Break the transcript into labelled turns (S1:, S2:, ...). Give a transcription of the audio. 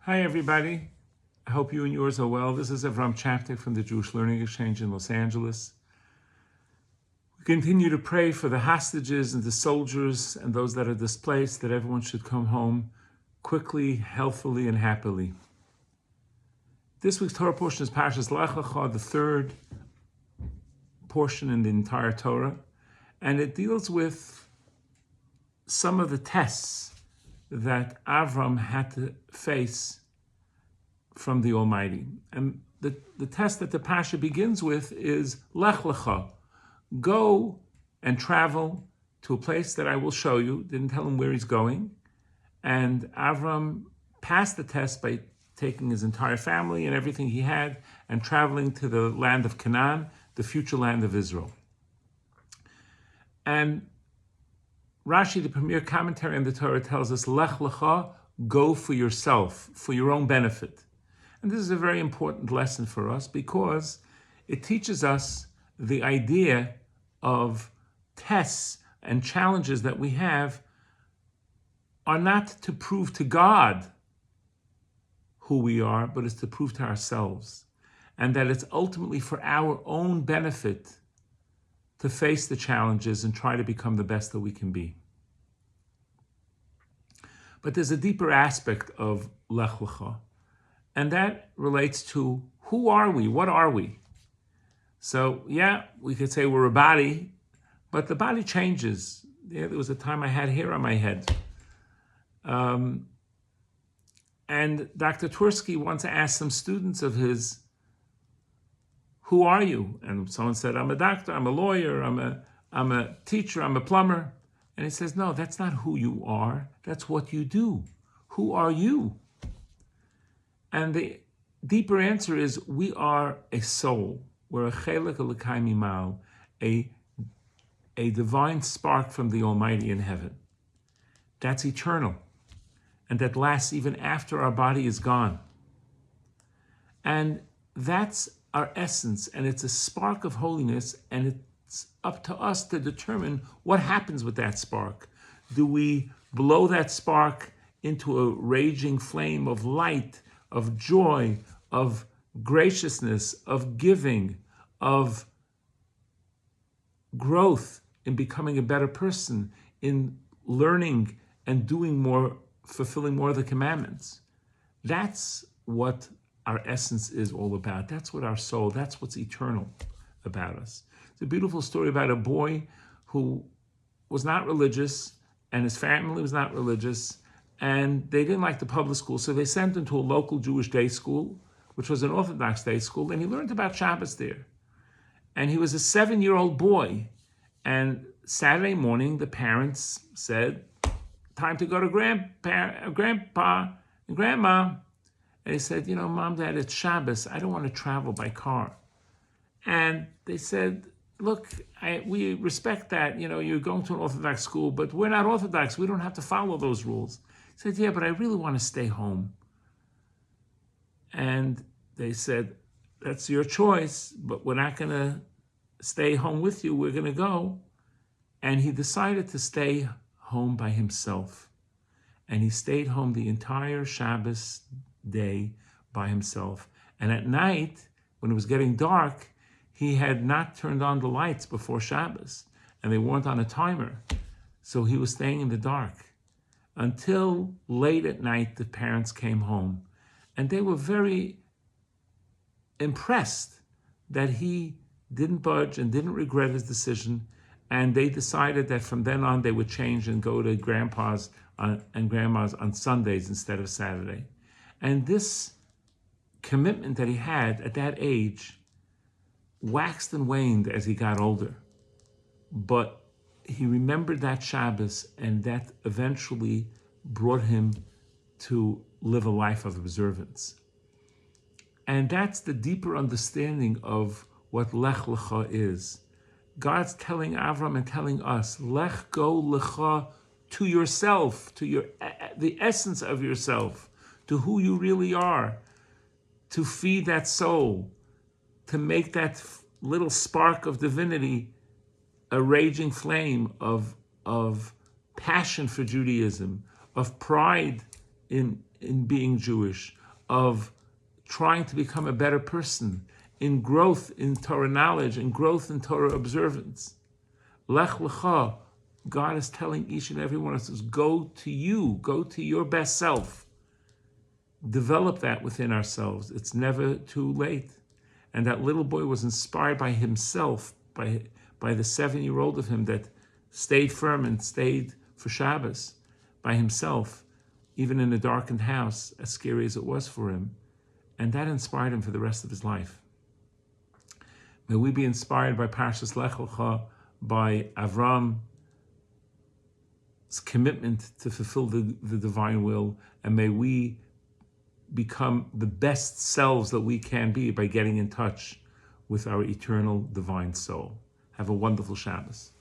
S1: Hi, everybody. I hope you and yours are well. This is Avram Chaptik from the Jewish Learning Exchange in Los Angeles. We continue to pray for the hostages and the soldiers and those that are displaced, that everyone should come home quickly, healthily, and happily. This week's Torah portion is Parshat Lech Lecha, the third portion in the entire Torah, and it deals with some of the tests that Avram had to face from the Almighty. And the test that the Pasha begins with is Lech Lecha. Go and travel to a place that I will show you. Didn't tell him where he's going. And Avram passed the test by taking his entire family and everything he had and traveling to the land of Canaan, the future land of Israel. And Rashi, the premier commentary on the Torah, tells us, Lech Lecha, go for yourself, for your own benefit. And this is a very important lesson for us because it teaches us the idea of tests and challenges that we have are not to prove to God who we are, but it's to prove to ourselves. And that it's ultimately for our own benefit to face the challenges and try to become the best that we can be. But there's a deeper aspect of Lech Lecha, and that relates to who are we? What are we? So, yeah, we could say we're a body, but the body changes. Yeah, there was a time I had hair on my head. And Dr. Twersky once asked some students of his, who are you? And someone said, I'm a doctor, I'm a lawyer, I'm a teacher, I'm a plumber. And he says, no, that's not who you are. That's what you do. Who are you? And the deeper answer is, we are a soul. We're a chelek elokai mimal, a divine spark from the Almighty in heaven. That's eternal. And that lasts even after our body is gone. And that's our essence, and it's a spark of holiness, and it's up to us to determine what happens with that spark. Do we blow that spark into a raging flame of light, of joy, of graciousness, of giving, of growth in becoming a better person, in learning and doing more, fulfilling more of the commandments? That's what our essence is all about. That's what our soul, that's what's eternal about us. It's a beautiful story about a boy who was not religious, and his family was not religious, and they didn't like the public school, so they sent him to a local Jewish day school, which was an Orthodox day school, and he learned about Shabbos there. And he was a 7-year-old boy, and Saturday morning, the parents said, time to go to Grandpa and Grandma. And he said, Mom, Dad, it's Shabbos. I don't want to travel by car. And they said, look, we respect that, you're going to an Orthodox school, but we're not Orthodox. We don't have to follow those rules. He said, yeah, but I really want to stay home. And they said, that's your choice, but we're not going to stay home with you. We're going to go. And he decided to stay home by himself. And he stayed home the entire Shabbos day by himself. And at night, when it was getting dark, he had not turned on the lights before Shabbos, and they weren't on a timer. So he was staying in the dark until late at night. The parents came home, and they were very impressed that he didn't budge and didn't regret his decision. And they decided that from then on they would change and go to grandpa's and grandma's on Sundays instead of Saturday. And this commitment that he had at that age waxed and waned as he got older. But he remembered that Shabbos, and that eventually brought him to live a life of observance. And that's the deeper understanding of what Lech Lecha is. God's telling Avram and telling us, Lech go Lecha, to yourself, to the essence of yourself, to who you really are, to feed that soul, to make that little spark of divinity a raging flame of passion for Judaism, of pride in in being Jewish, of trying to become a better person, in growth in Torah knowledge and growth in Torah observance. Lech Lecha, God is telling each and every one of us, go to you, go to your best self. Develop that within ourselves. It's never too late. And that little boy was inspired by himself, by the 7-year-old of him that stayed firm and stayed for Shabbos by himself, even in a darkened house, as scary as it was for him. And that inspired him for the rest of his life. May we be inspired by Parshat Lech Lecha, by Avram's commitment to fulfill the divine will, and may we become the best selves that we can be by getting in touch with our eternal divine soul. Have a wonderful Shabbos.